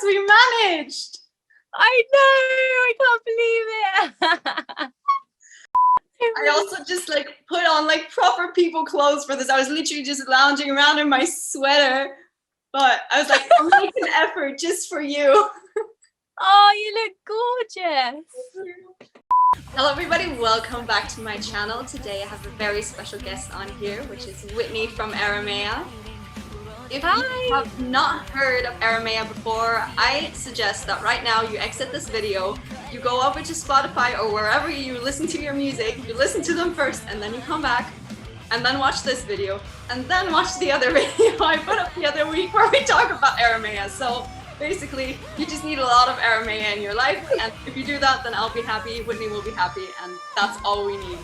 we managed. I know, I can't believe it. I also just like put on like proper people clothes for this. I was literally just lounging around in my sweater, but I was like, I'll make an effort just for you. Oh, you look gorgeous. Hello everybody, welcome back to my channel. Today I have a very special guest on here, which is Whitney from Arimea. If you have not heard of Arimea before, I suggest that right now you exit this video, you go over to Spotify or wherever you listen to your music, you listen to them first and then you come back and then watch this video and then watch the other video I put up the other week where we talk about Arimea. So basically, you just need a lot of Arimea in your life, and if you do that, then I'll be happy, Whitney will be happy, and that's all we need.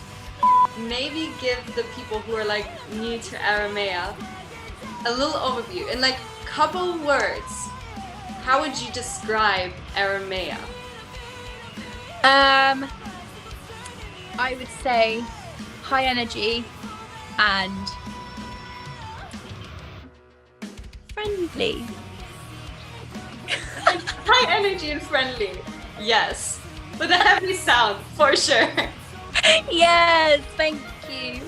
Maybe give the people who are like new to Arimea a little overview in like a couple words. How would you describe Arimea? I would say high energy and friendly. High energy and friendly, yes. With a heavy sound, for sure. Yes, thank you.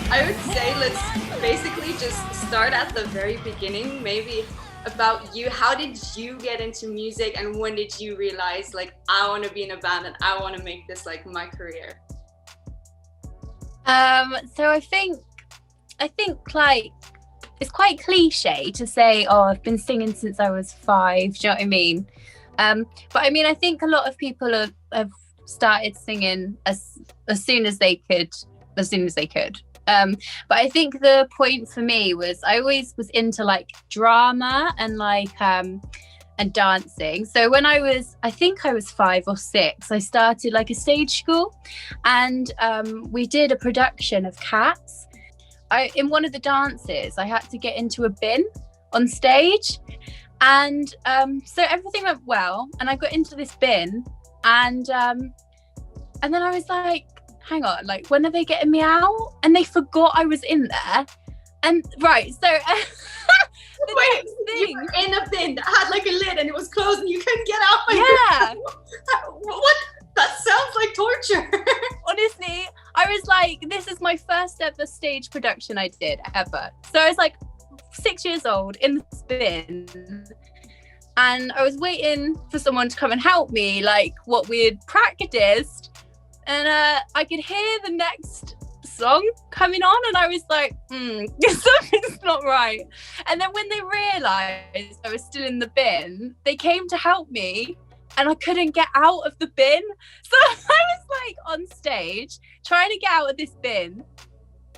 I would say let's basically just start at the very beginning, maybe about you. How did you get into music and when did you realize like I want to be in a band and I want to make this like my career? So I think like it's quite cliche to say, oh, I've been singing since I was 5. Do you know what I mean? But I mean, I think a lot of people have started singing as soon as they could. But I think the point for me was I always was into like drama and like and dancing. So when I think I was 5 or 6, I started like a stage school, and we did a production of Cats. In one of the dances, I had to get into a bin on stage, and so everything went well, and I got into this bin, and then I was like, hang on, like, when are they getting me out? And they forgot I was in there. And right, so wait, you were in a bin that had like a lid and it was closed and you couldn't get out. Yeah. What? That sounds like torture. Honestly, I was like, this is my first ever stage production I did ever. So I was like 6 years old in the bin, and I was waiting for someone to come and help me, like what we had practiced. And I could hear the next song coming on, and I was like, something's not right. And then when they realised I was still in the bin, they came to help me, and I couldn't get out of the bin. So I was like on stage trying to get out of this bin,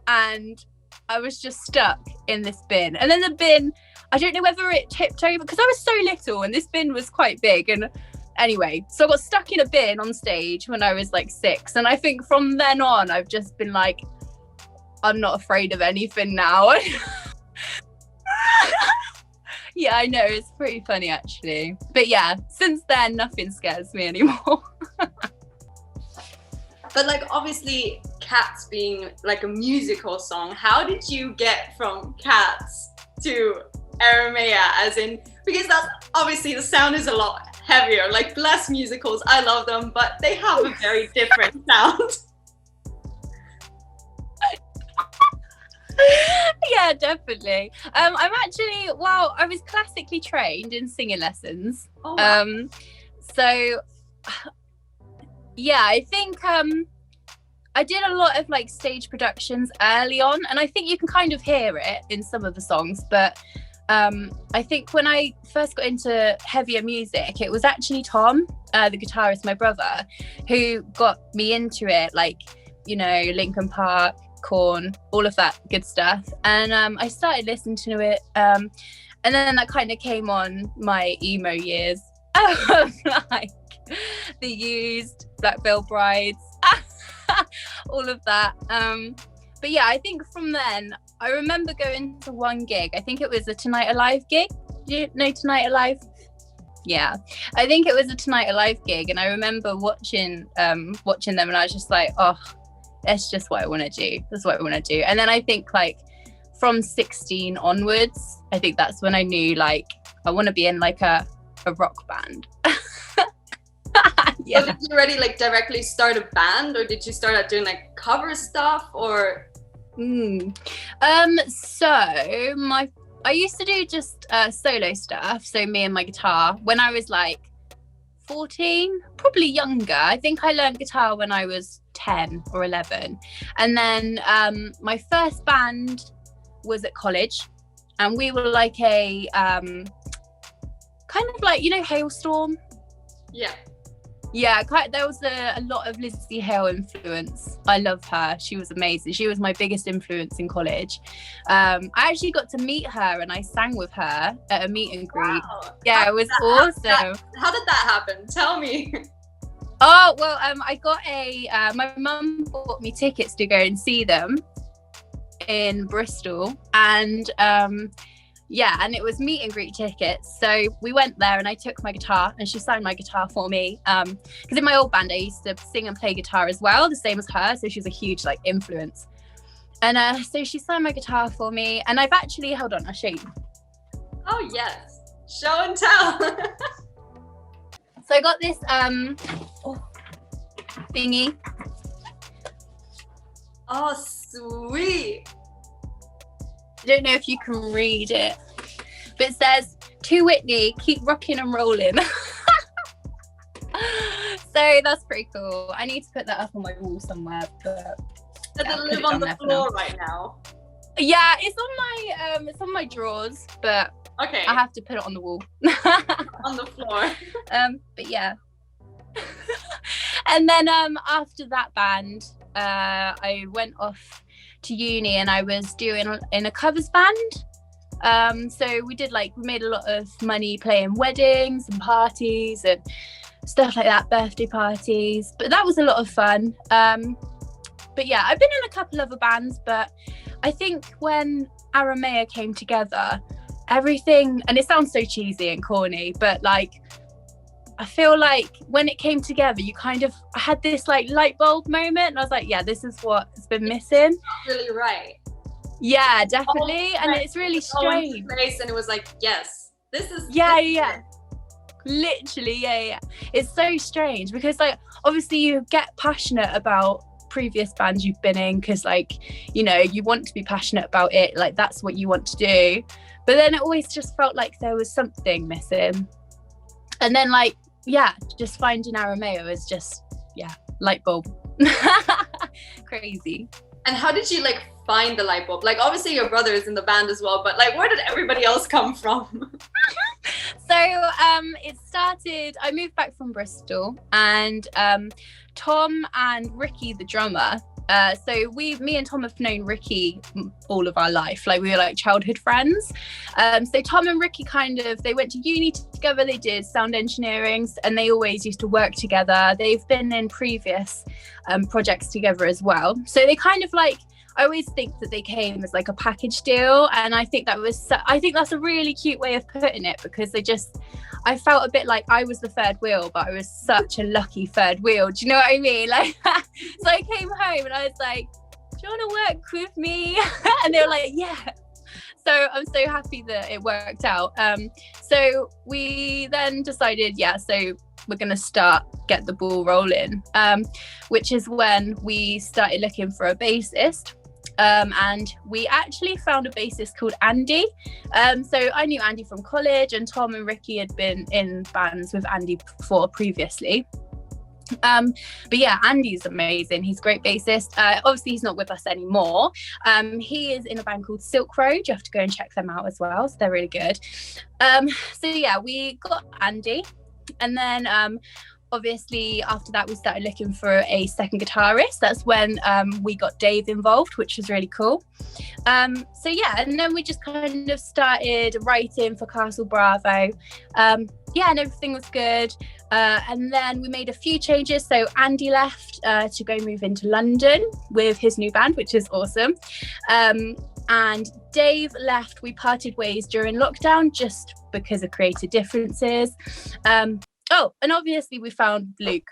and I was just stuck in this bin. And then the bin, I don't know whether it tipped over, because I was so little and this bin was quite big. And anyway, so I got stuck in a bin on stage when I was like 6. And I think from then on, I've just been like, I'm not afraid of anything now. Yeah, I know. It's pretty funny, actually. But yeah, since then, nothing scares me anymore. But like, obviously, Cats being like a musical song, how did you get from Cats to Arimea, as in, because that's obviously the sound is a lot heavier. Like, bless musicals, I love them, but they have a very different sound. Yeah, definitely. I'm actually, well, I was classically trained in singing lessons. Oh, wow. So yeah, I think I did a lot of like stage productions early on, and I think you can kind of hear it in some of the songs, but I think when I first got into heavier music, it was actually Tom, the guitarist, my brother, who got me into it. Like, you know, Linkin Park, Korn, all of that good stuff. And I started listening to it. And then that kind of came on my emo years. Like The Used, Black Veil Brides, all of that. But yeah, I think from then, I remember going to one gig. I think it was a Tonight Alive gig. Do you know Tonight Alive? Yeah, I think it was a Tonight Alive gig, and I remember watching them, and I was just like, oh, that's just what I want to do. That's what I want to do. And then I think like from 16 onwards, I think that's when I knew like I want to be in like a rock band. Yeah. So did you already like directly start a band, or did you start out doing like cover stuff, or? So I used to do just solo stuff. So me and my guitar when I was like 14, probably younger. I think I learned guitar when I was 10 or 11. And then my first band was at college, and we were like a kind of like, you know, Halestorm. Yeah, there was a lot of Lizzie Hale influence. I love her. She was amazing. She was my biggest influence in college. I actually got to meet her, and I sang with her at a meet and greet. Wow. Yeah, it was awesome. How did that happen? Tell me. Oh, well, I got my mum bought me tickets to go and see them in Bristol, and yeah, and it was meet and greet tickets. So we went there, and I took my guitar, and she signed my guitar for me. Because in my old band, I used to sing and play guitar as well, the same as her. So she was a huge like influence. And so she signed my guitar for me, and I've actually, hold on, I'll show you. Oh yes, show and tell. So I got this thingy. Oh, sweet. I don't know if you can read it, but it says, "To Whitney, keep rocking and rolling." So that's pretty cool. I need to put that up on my wall somewhere, but does it live on the floor right now? Yeah, it's on my drawers, but okay, I have to put it on the wall. On the floor. But yeah. And then after that band, I went off to uni, and I was doing in a covers band. So we made a lot of money playing weddings and parties and stuff like that, birthday parties. But that was a lot of fun. But yeah, I've been in a couple other bands, but I think when Arimea came together, everything, and it sounds so cheesy and corny, but like I feel like when it came together, I had this like light bulb moment, and I was like, yeah, this is what's been missing. Really right. Yeah, definitely. And it's really strange. Place, and it was like, yes, this is. Yeah. Literally, yeah. It's so strange because like obviously you get passionate about previous bands you've been in, because like, you know, you want to be passionate about it, like that's what you want to do. But then it always just felt like there was something missing. And then like, yeah, just finding Arimea was just, yeah, light bulb. Crazy. And how did you like find the light bulb? Like obviously your brother is in the band as well, but like where did everybody else come from? So it started, I moved back from Bristol, and Tom and Ricky, the drummer, so me and Tom have known Ricky all of our life. Like we were like childhood friends. So Tom and Ricky they went to uni together. They did sound engineering, and they always used to work together. They've been in previous projects together as well. So they kind of like, I always think that they came as like a package deal, and I think that's a really cute way of putting it, because I felt a bit like I was the third wheel, but I was such a lucky third wheel. Do you know what I mean? Like, so I came home and I was like, "Do you want to work with me?" And they were like, "Yeah." So I'm so happy that it worked out. So we then decided, so we're going to get the ball rolling, which is when we started looking for a bassist. And we actually found a bassist called Andy. So I knew Andy from college, and Tom and Ricky had been in bands with Andy previously. But yeah, Andy's amazing. He's a great bassist. Obviously he's not with us anymore. He is in a band called Silk Road. You have to go and check them out as well, so they're really good. So yeah, we got Andy, and then obviously after that we started looking for a second guitarist. That's when we got Dave involved, which was really cool. So yeah, and then we just kind of started writing for Castle Bravo. Yeah, and everything was good. And then we made a few changes. So Andy left to go move into London with his new band, which is awesome. And Dave left. We parted ways during lockdown just because of creative differences. Oh, and obviously we found Luke,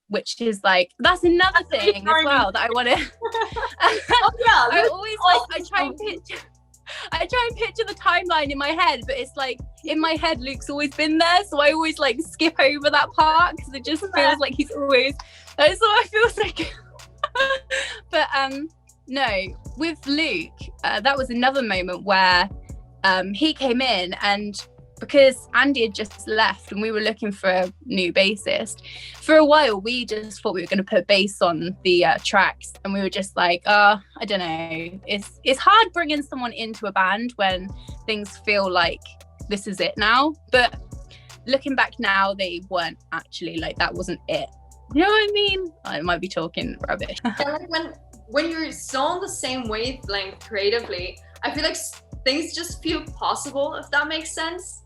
which is like, that's another thing as well that I want to. Oh, yeah, I always I try and picture the timeline in my head, but it's like in my head Luke's always been there, so I always like skip over that part because it just feels like he's always. That's what I feel like. But no, with Luke, that was another moment where he came in, and because Andy had just left and we were looking for a new bassist, for a while we just thought we were going to put bass on the tracks, and we were just like, I don't know, it's hard bringing someone into a band when things feel like this is it now. But looking back now, they weren't actually, like, that wasn't it, you know what I mean? I might be talking rubbish. Yeah, like when you're so on the same wavelength creatively, I feel like things just feel possible, if that makes sense.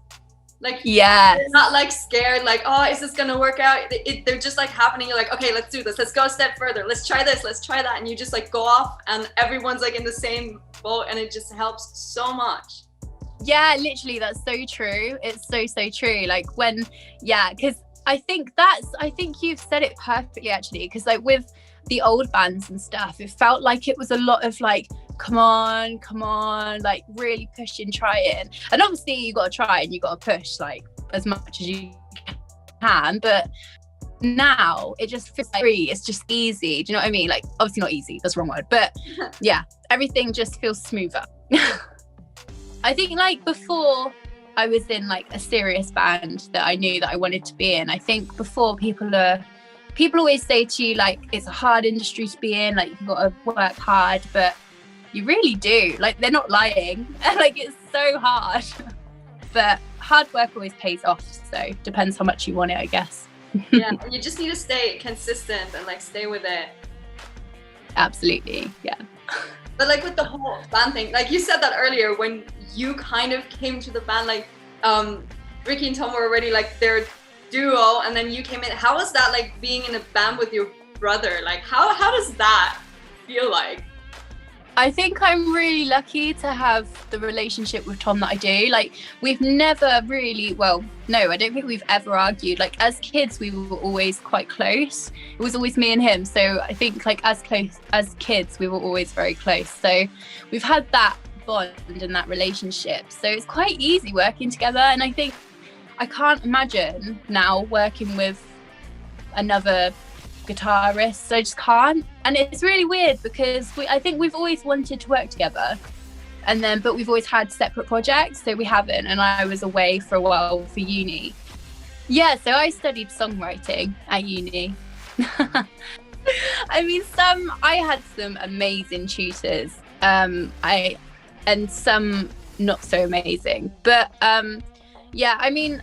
Like, yeah, you're not like scared, like, oh, is this gonna work out? They're just like happening. You're like, okay, let's do this. Let's go a step further. Let's try this. Let's try that. And you just like go off, and everyone's like in the same boat, and it just helps so much. Yeah, literally, that's so true. It's so true. Like when, yeah, because I think you've said it perfectly actually. Because like with the old bands and stuff, it felt like it was a lot of like, come on, like really pushing, trying. And obviously you got to try and you got to push like as much as you can, but now it just feels free. It's just easy. Do you know what I mean? Like, obviously not easy, that's the wrong word, but yeah, everything just feels smoother. I think like before I was in like a serious band that I knew that I wanted to be in, I think before people always say to you like, it's a hard industry to be in, like you've got to work hard, but you really do. Like, they're not lying. Like, it's so hard. But hard work always pays off. So depends how much you want it, I guess. Yeah, you just need to stay consistent and like stay with it. Absolutely, yeah. But like with the whole band thing, like you said that earlier, when you kind of came to the band, like Ricky and Tom were already like their duo, and then you came in. How was that like being in a band with your brother? Like how does that feel like? I think I'm really lucky to have the relationship with Tom that I do. Like, we've never really, well, no, I don't think we've ever argued. Like, as kids, we were always quite close. It was always me and him. So I think, like, as close as kids, we were always very close. So we've had that bond and that relationship. So it's quite easy working together. And I think I can't imagine now working with another guitarist, so I just can't. And it's really weird because I think we've always wanted to work together, but we've always had separate projects, so we haven't. And I was away for a while for uni. Yeah, so I studied songwriting at uni. I mean, I had some amazing tutors, and some not so amazing, but yeah, I mean,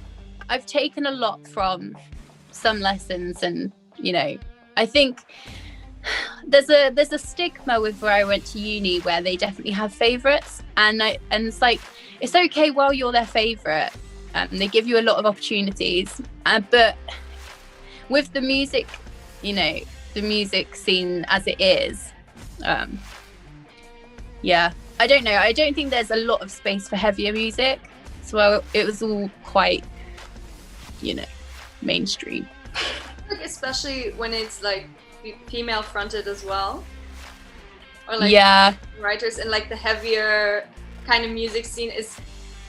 I've taken a lot from some lessons, and you know, I think there's a stigma with where I went to uni where they definitely have favourites, and it's like, it's okay while you're their favourite, and they give you a lot of opportunities, but with the music, you know, the music scene as it is, yeah, I don't know, I don't think there's a lot of space for heavier music, so it was all quite, you know, mainstream. Especially when it's like female fronted as well, or like yeah, writers, and like the heavier kind of music scene is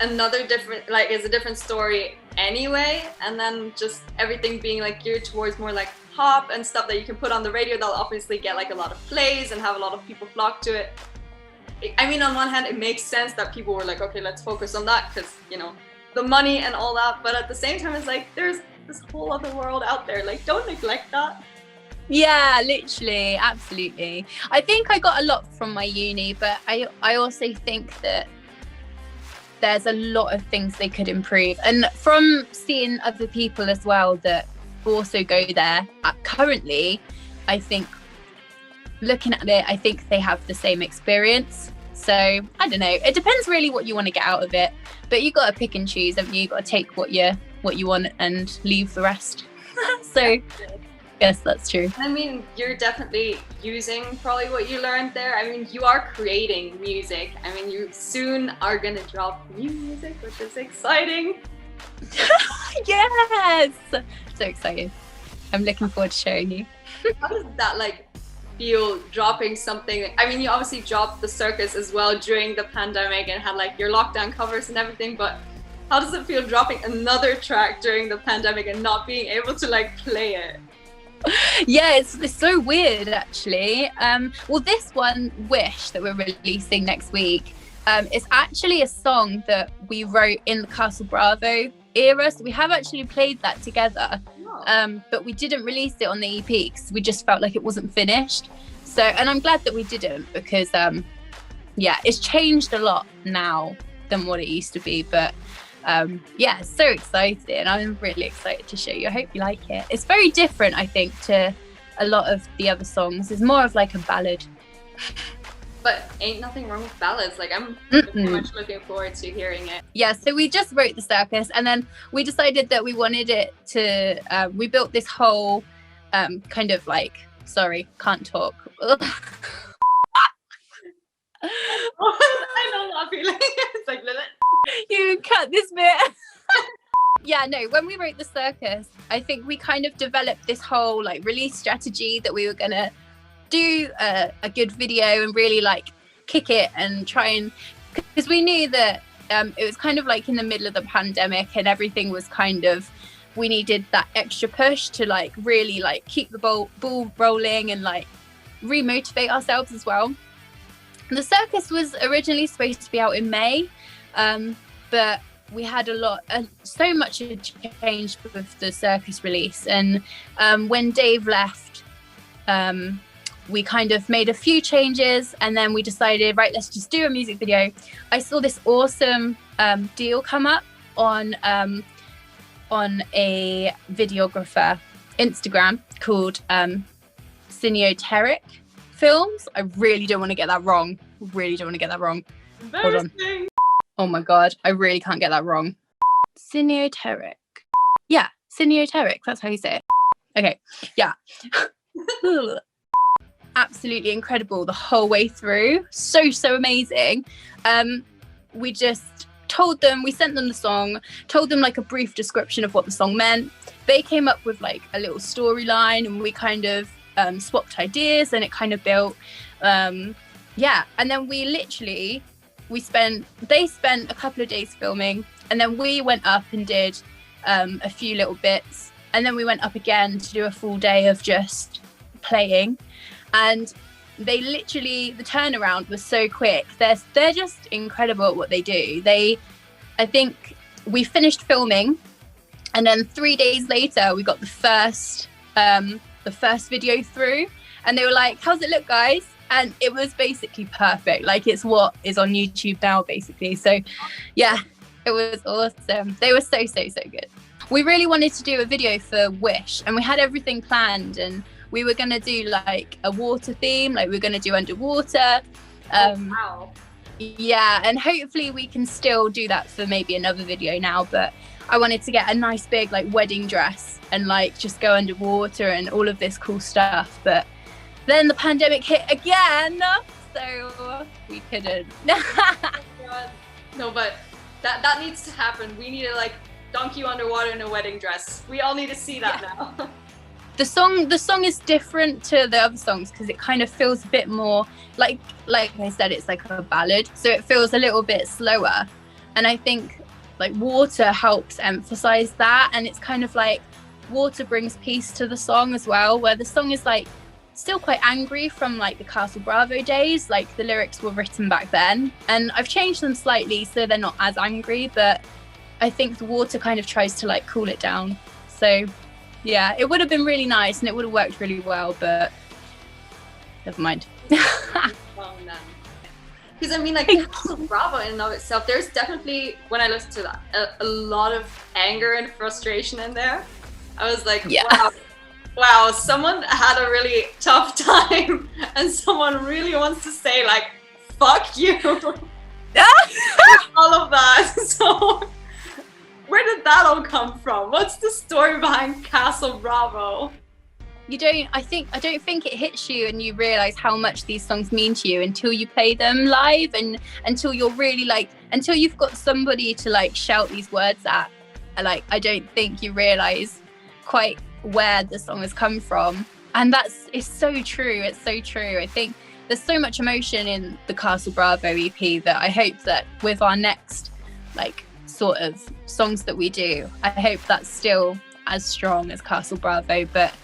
another different, like, is a different story anyway, and then just everything being like geared towards more like pop and stuff that you can put on the radio that'll obviously get like a lot of plays and have a lot of people flock to it. I mean, on one hand it makes sense that people were like, okay, let's focus on that because, you know, the money and all that, but at the same time it's like there's this whole other world out there, like don't neglect that. Yeah, literally, absolutely. I think I got a lot from my uni, but I also think that there's a lot of things they could improve, and from seeing other people as well that also go there. Currently, I think, looking at it, I think they have the same experience. So I don't know. It depends really what you want to get out of it. But you got to pick and choose, haven't you? You got to take what you want and leave the rest. So yes, that's true. I mean, you're definitely using probably what you learned there. I mean, you are creating music. I mean, you soon are gonna drop new music, which is exciting. Yes, so excited. I'm looking forward to showing you. How does that like feel, dropping something? I mean, you obviously dropped the circus as well during the pandemic and had like your lockdown covers and everything, but how does it feel dropping another track during the pandemic and not being able to like play it? Yeah, it's so weird actually. Well, this one, Wish, that we're releasing next week, it's actually a song that we wrote in the Castle Bravo era. So we have actually played that together, but we didn't release it on the EP because we just felt like it wasn't finished. So, and I'm glad that we didn't, because yeah, it's changed a lot now than what it used to be. But yeah, so exciting. I'm really excited to show you. I hope you like it. It's very different, I think, to a lot of the other songs. It's more of like a ballad. But ain't nothing wrong with ballads. Like, I'm very much looking forward to hearing it. Yeah, so we just wrote the circus, and then we decided that we wanted it to, we built this whole kind of like, sorry, can't talk. I know that feeling. It's like, you can cut this bit. Yeah, no, when we wrote the circus, I think we kind of developed this whole like release strategy that we were gonna do a good video and really like kick it and try and, because we knew that it was kind of like in the middle of the pandemic and everything was kind of, we needed that extra push to like really like keep the ball rolling and like remotivate ourselves as well. The circus was originally supposed to be out in May, but we had so much had changed with the circus release, and when Dave left, we kind of made a few changes, and then we decided, right, let's just do a music video. I saw this awesome deal come up on a videographer Instagram called Cinioteric Films. I really don't want to get that wrong. Hold on. Oh my god, I really can't get that wrong. Cinioteric. Yeah, Cinioteric. That's how you say it. Okay, yeah. Absolutely incredible the whole way through. So amazing. We just told them, we sent them the song, told them like a brief description of what the song meant. They came up with like a little storyline, and we kind of swapped ideas, and it kind of built yeah. And then they spent a couple of days filming, and then we went up and did a few little bits, and then we went up again to do a full day of just playing. And they literally, the turnaround was so quick. They're just incredible at what they do. I think we finished filming, and then 3 days later we got the first video through, and they were like, how's it look, guys? And it was basically perfect. Like, it's what is on YouTube now, basically. So yeah, it was awesome. They were so good. We really wanted to do a video for Wish, and we had everything planned, and we were going to do like a water theme, like we were going to do underwater. Wow. Yeah, and hopefully we can still do that for maybe another video now, but I wanted to get a nice big like wedding dress and like just go underwater and all of this cool stuff. But then the pandemic hit again, so we couldn't. No, but that needs to happen. We need to like dunk you underwater in a wedding dress. We all need to see that now. The song is different to the other songs because it kind of feels a bit more like I said, it's like a ballad, so it feels a little bit slower, and I think like water helps emphasize that, and it's kind of like water brings peace to the song as well, where the song is like still quite angry from like the Castle Bravo days, like the lyrics were written back then, and I've changed them slightly so they're not as angry, but I think the water kind of tries to like cool it down. So yeah, it would have been really nice and it would have worked really well, but never mind. Because I mean, like, Bravo in and of itself, there's definitely, when I listen to that, a lot of anger and frustration in there. I was like, Yeah. wow, someone had a really tough time and someone really wants to say like, fuck you. All of that. So where did that all come from? What's the story behind Castle Bravo? I don't think it hits you and you realize how much these songs mean to you until you play them live, and until you're really like, until you've got somebody to like shout these words at. Like, I don't think you realize quite where the song has come from. And it's so true. It's so true. I think there's so much emotion in the Castle Bravo EP that I hope that with our next like sort of songs that we do, I hope that's still as strong as Castle Bravo. But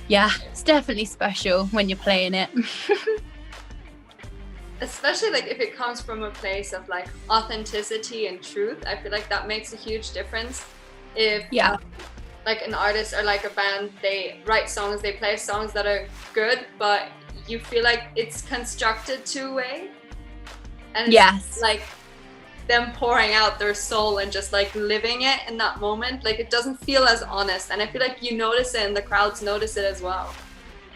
yeah, it's definitely special when you're playing it. Especially like if it comes from a place of like authenticity and truth. I feel like that makes a huge difference. If like an artist or like a band, they write songs, they play songs that are good, but you feel like it's constructed two-way, and it's like them pouring out their soul and just like living it in that moment. Like, it doesn't feel as honest, and I feel like you notice it and the crowds notice it as well.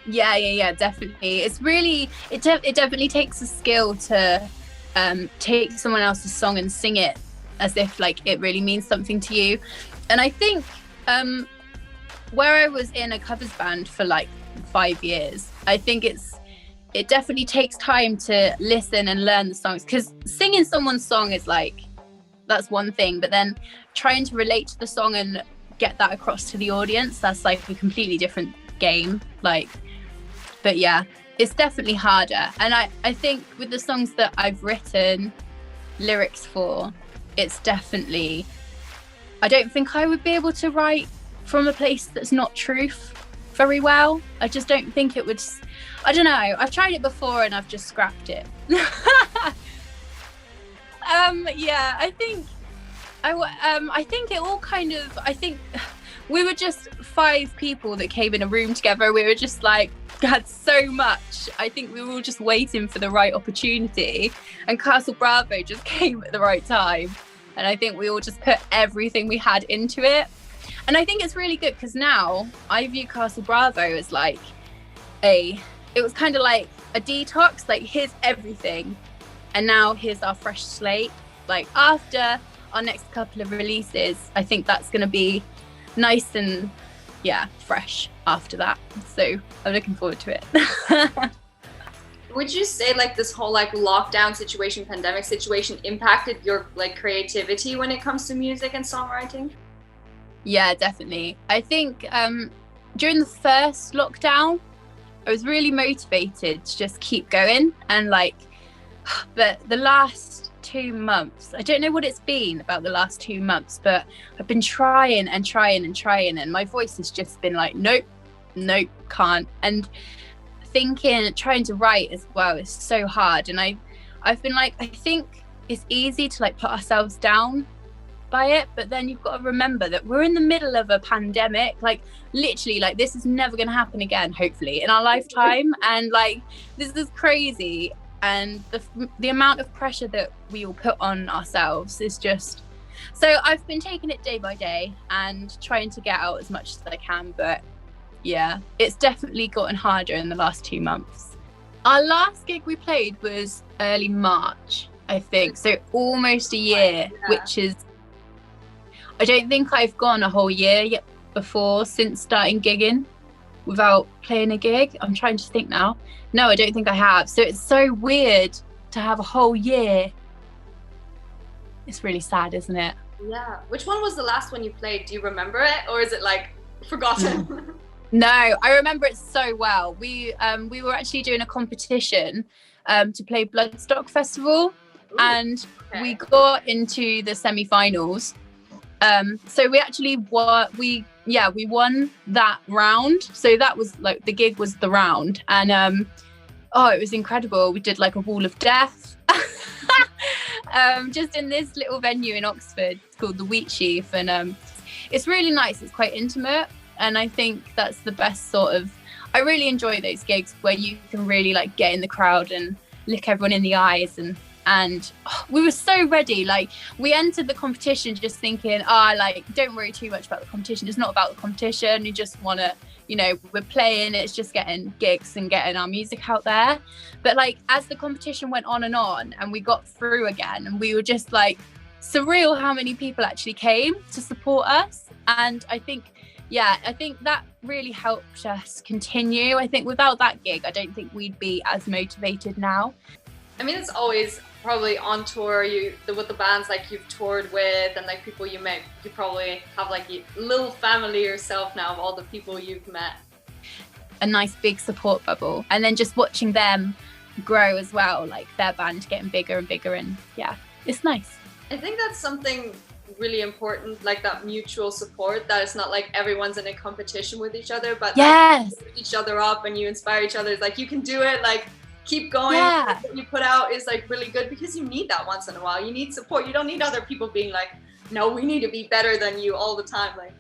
Yeah, definitely. It's really, it definitely takes a skill to take someone else's song and sing it as if like it really means something to you. And I think where I was in a covers band for like 5 years, I think it definitely takes time to listen and learn the songs, because singing someone's song is like, that's one thing, but then trying to relate to the song and get that across to the audience, that's like a completely different game. Like, but yeah, it's definitely harder. And I think with the songs that I've written lyrics for, it's definitely, I don't think I would be able to write from a place that's not truth very well. I just don't think it would. I don't know. I've tried it before and I've just scrapped it. Yeah, I think it all kind of, I think we were just 5 people that came in a room together. We were just like, had so much. I think we were all just waiting for the right opportunity, and Castle Bravo just came at the right time. And I think we all just put everything we had into it. And I think it's really good, because now I view Castle Bravo as like it was kind of like a detox, like here's everything, and now here's our fresh slate. Like after our next couple of releases, I think that's going to be nice and fresh after that. So I'm looking forward to it. Would you say like this whole like lockdown situation, pandemic situation impacted your like creativity when it comes to music and songwriting? Yeah, definitely. I think during the first lockdown, I was really motivated to just keep going, and like, but the last 2 months, I don't know what it's been about the last 2 months, but I've been trying, and my voice has just been like, nope, can't. And trying to write as well is so hard. And I've been like, I think it's easy to like put ourselves down by it, but then you've got to remember that we're in the middle of a pandemic. Like literally, like this is never going to happen again, hopefully, in our lifetime. And like, this is crazy. And the amount of pressure that we all put on ourselves is just, so I've been taking it day by day and trying to get out as much as I can. But yeah, it's definitely gotten harder in the last 2 months. Our last gig we played was early March, I think, so almost a year. Which is, I don't think I've gone a whole year yet before since starting gigging without playing a gig. I'm trying to think now. No, I don't think I have. So it's so weird to have a whole year. It's really sad, isn't it? Yeah. Which one was the last one you played? Do you remember it, or is it like forgotten? No, I remember it so well. We were actually doing a competition to play Bloodstock Festival. Ooh, and we got into the semi-finals. So we actually we won that round. So that was like, the gig was the round, and it was incredible. We did like a wall of death just in this little venue in Oxford. It's called the Wheat Sheaf, and it's really nice. It's quite intimate, and I think that's the best sort of, I really enjoy those gigs where you can really like get in the crowd and look everyone in the eyes and and we were so ready. Like, we entered the competition just thinking, like, don't worry too much about the competition. It's not about the competition. You just want to, you know, we're playing, it's just getting gigs and getting our music out there. But like, as the competition went on and we got through again, and we were just like, surreal how many people actually came to support us. And I think that really helped us continue. I think without that gig, I don't think we'd be as motivated now. I mean, it's always probably on tour, with the bands like you've toured with, and like people you met, you probably have like a little family yourself now of all the people you've met. A nice big support bubble, and then just watching them grow as well, like their band getting bigger and bigger, and yeah, it's nice. I think that's something really important, like that mutual support, that it's not like everyone's in a competition with each other, but yes, like, you lift each other up and you inspire each other. It's like, you can do it, like keep going. Yeah. What you put out is like really good, because you need that once in a while. You need support. You don't need other people being like, no, we need to be better than you all the time. Like,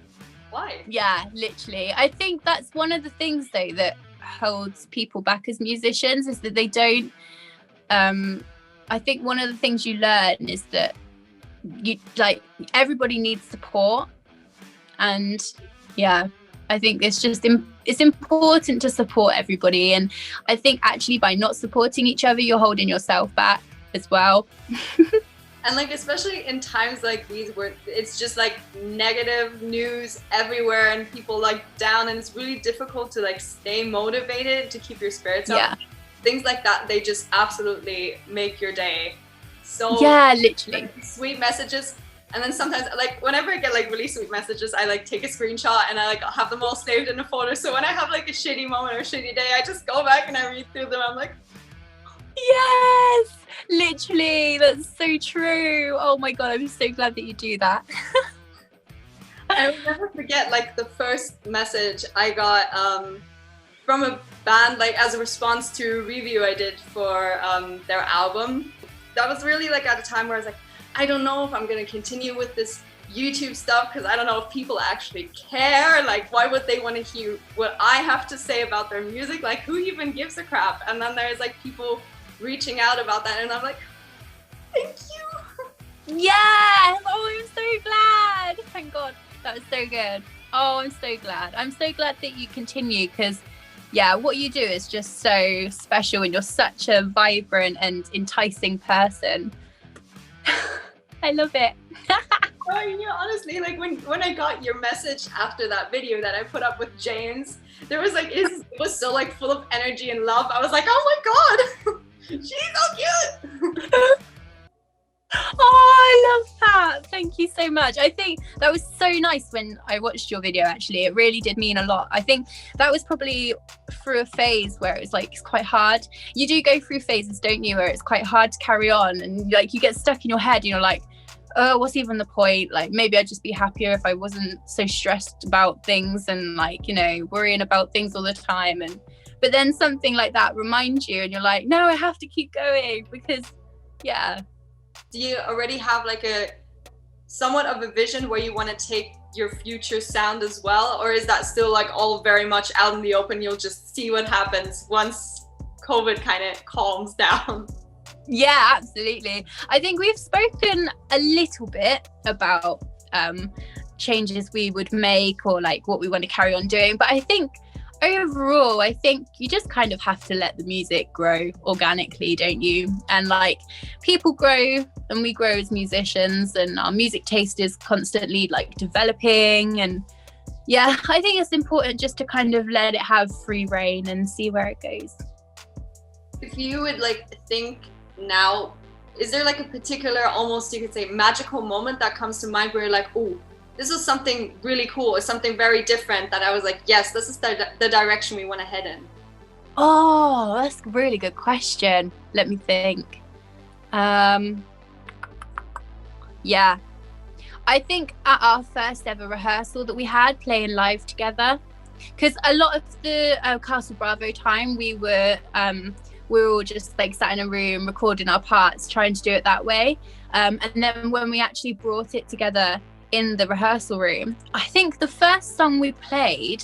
why? Yeah, literally. I think that's one of the things though that holds people back as musicians, is that they don't I think one of the things you learn is that you, like, everybody needs support. And yeah, I think it's just it's important to support everybody. And I think actually by not supporting each other, you're holding yourself back as well. And like, especially in times like these where it's just like negative news everywhere and people like down, and it's really difficult to like stay motivated to keep your spirits up. Yeah. Things like that, they just absolutely make your day. So yeah, literally. Like, sweet messages. And then sometimes, like, whenever I get like really sweet messages, I like take a screenshot and I like have them all saved in a folder. So when I have like a shitty moment or a shitty day, I just go back and I read through them. I'm like, yes, literally, that's so true. Oh my god, I'm so glad that you do that. I will never forget like the first message I got from a band, like as a response to a review I did for their album. That was really like at a time where I was like, I don't know if I'm gonna continue with this YouTube stuff, because I don't know if people actually care. Like, why would they want to hear what I have to say about their music? Like, who even gives a crap? And then there's like people reaching out about that, and I'm like, thank you. Yes! Oh, I'm so glad. Thank God. That was so good. Oh, I'm so glad. I'm so glad that you continue, because yeah, what you do is just so special, and you're such a vibrant and enticing person. I love it. Oh, you know, honestly, like when I got your message after that video that I put up with James, there was like, it was so like full of energy and love. I was like, oh my god, she's so cute. Oh, I love that. Thank you so much. I think that was so nice when I watched your video, actually. It really did mean a lot. I think that was probably through a phase where it was like, it's quite hard. You do go through phases, don't you, where it's quite hard to carry on, and like you get stuck in your head, you know, like, oh, what's even the point? Like, maybe I'd just be happier if I wasn't so stressed about things and like, you know, worrying about things all the time. But then something like that reminds you, and you're like, no, I have to keep going, because yeah. Do you already have like a somewhat of a vision where you want to take your future sound as well? Or is that still like all very much out in the open? You'll just see what happens once COVID kind of calms down. Yeah, absolutely. I think we've spoken a little bit about changes we would make, or like what we want to carry on doing. But I think overall, I think you just kind of have to let the music grow organically, don't you? And like, people grow and we grow as musicians, and our music taste is constantly like developing. And yeah, I think it's important just to kind of let it have free reign and see where it goes. If you would like think now, is there like a particular, almost you could say, magical moment that comes to mind where you're like, oh, this is something really cool, or something very different that I was like, yes, this is the direction we want to head in? Oh, that's a really good question. Let me think. Yeah, I think at our first ever rehearsal that we had, playing live together, because a lot of the Castle Bravo time we were all just like sat in a room recording our parts, trying to do it that way. And then when we actually brought it together in the rehearsal room, I think the first song we played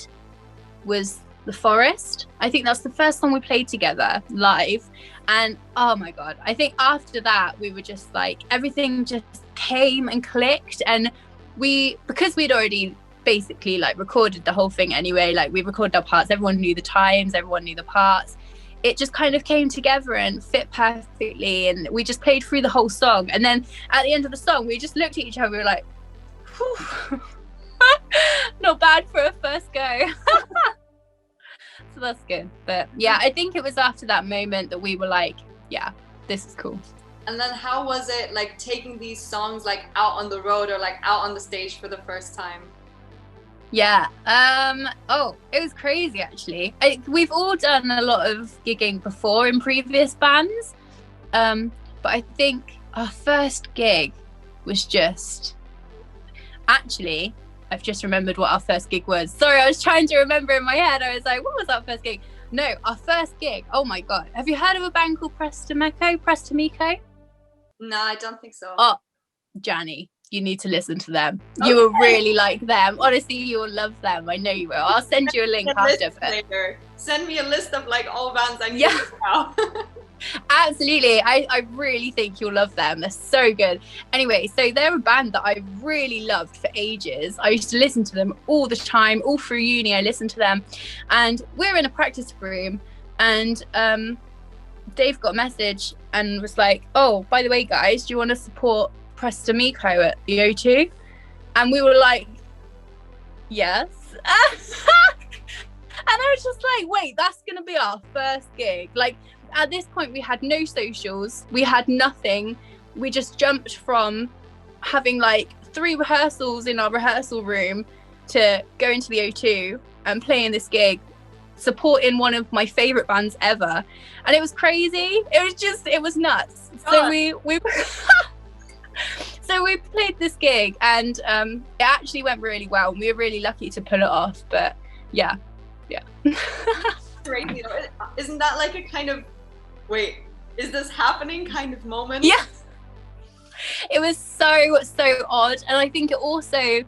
was The Forest. I think that's the first song we played together live. And oh my God, I think after that, we were just like, everything just came and clicked. And because we'd already basically like recorded the whole thing anyway, like we recorded our parts, everyone knew the times, everyone knew the parts. It just kind of came together and fit perfectly. And we just played through the whole song. And then at the end of the song, we just looked at each other, we were like, whew. Not bad for a first go. So that's good. But yeah, I think it was after that moment that we were like, yeah, this is cool. And then how was it like taking these songs like out on the road or like out on the stage for the first time? Yeah. It was crazy actually. We've all done a lot of gigging before in previous bands. But I think our first gig was just actually, I've just remembered what our first gig was. Sorry, I was trying to remember in my head. I was like, what was our first gig? No, our first gig. Oh my God. Have you heard of a band called Prestamico? No, I don't think so. Oh, Janny, you need to listen to them. Okay. You will really like them. Honestly, you will love them. I know you will. I'll send you a link after. Later. Send me a list of like all bands I need to know. Absolutely. I really think you'll love them. They're so good. Anyway, so they're a band that I really loved for ages. I used to listen to them all the time, all through uni. I listened to them. And we're in a practice room and Dave got a message and was like, oh, by the way, guys, do you want to support Prestamico at the O2? And we were like, yes. And I was just like, wait, that's going to be our first gig. Like, at this point, we had no socials. We had nothing. We just jumped from having like 3 rehearsals in our rehearsal room to going to the O2 and playing this gig, supporting one of my favorite bands ever. And it was crazy. It was nuts. So we so we played this gig and it actually went really well. We were really lucky to pull it off. But yeah. Crazy. Isn't that like a kind of, wait, is this happening kind of moment? Yeah. It was so odd. And I think it also,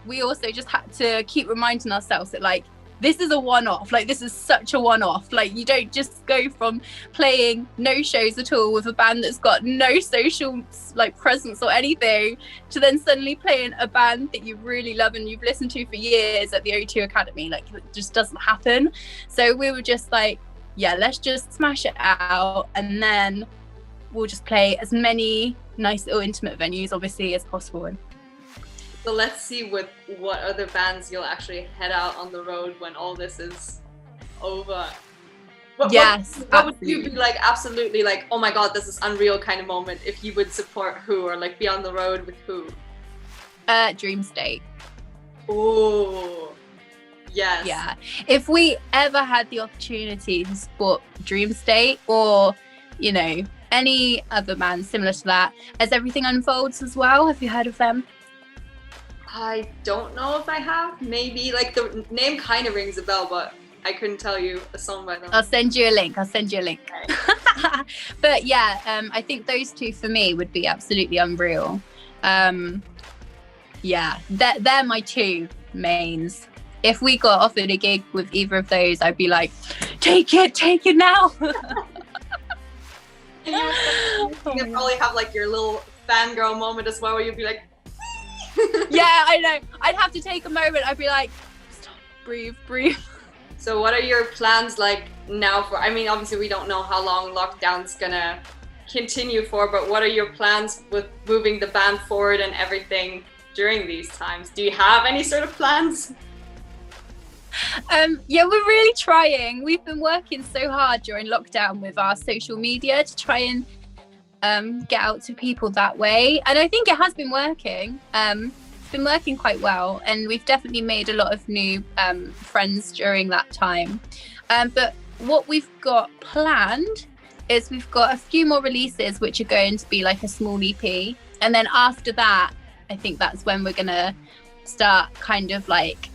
we also just had to keep reminding ourselves that like, this is a one-off. Like, this is such a one-off. Like, you don't just go from playing no shows at all with a band that's got no social like presence or anything to then suddenly playing a band that you really love and you've listened to for years at the O2 Academy. Like, it just doesn't happen. So we were just like, yeah, let's just smash it out and then we'll just play as many nice little intimate venues obviously as possible. So let's see with what other bands you'll actually head out on the road when all this is over. What would you be like absolutely like, oh my God, this is unreal kind of moment if you would support who or like be on the road with who? Dream State. Oh, yes. Yeah. If we ever had the opportunity to support Dream State or, you know, any other band similar to that, As Everything Unfolds as well. Have you heard of them? I don't know if I have. Maybe like the name kind of rings a bell, but I couldn't tell you a song by them. I'll send you a link. Okay. But yeah, I think those two for me would be absolutely unreal. Yeah, they're my 2 mains. If we got offered a gig with either of those, I'd be like, take it now. You'd probably have like your little fangirl moment as well, where you'd be like, yeah, I know. I'd have to take a moment. I'd be like, stop, breathe. So what are your plans like now for, I mean, obviously we don't know how long lockdown's gonna continue for, but what are your plans with moving the band forward and everything during these times? Do you have any sort of plans? Yeah, we're really trying. We've been working so hard during lockdown with our social media to try and get out to people that way, and I think it has been working. It's been working quite well, and we've definitely made a lot of new friends during that time. But what we've got planned is we've got a few more releases which are going to be like a small EP, and then after that I think that's when we're gonna start kind of like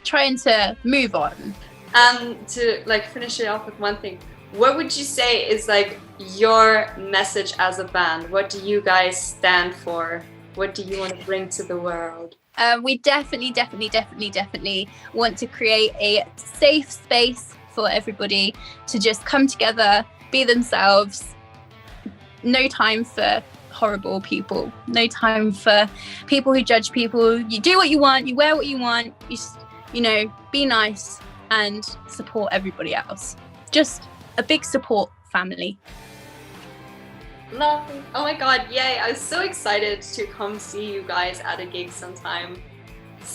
trying to move on. And to like finish it off with one thing, what would you say is like your message as a band? What do you guys stand for? What do you want to bring to the world? We definitely want to create a safe space for everybody to just come together, be themselves. No time for horrible people. No time for people who judge people. You do what you want. You wear what you want. You know, be nice and support everybody else. Just a big support family. Lovely. Oh my god, yay. I was so excited to come see you guys at a gig sometime.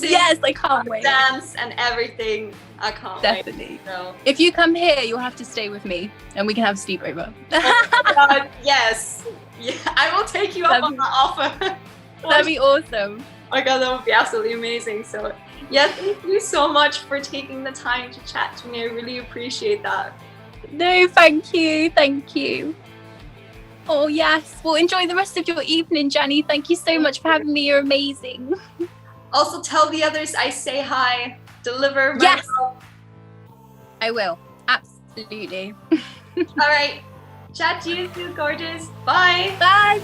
Yes, I can't wait. Dance and everything. I can't Definitely. wait. So. If you come here, you'll have to stay with me and we can have a sleepover. Oh my god, yes. Yeah, I will take you up on that offer. That'd be awesome. Oh my god, that would be absolutely amazing. So yeah, thank you so much for taking the time to chat to me. I really appreciate that. No, thank you. Thank you. Oh, yes. Well, enjoy the rest of your evening, Jenny. Thank you so much for having me. You're amazing. Also, tell the others I say hi. Deliver my Yes. love. I will. Absolutely. All right. Chat to you soon, gorgeous. Bye. Bye.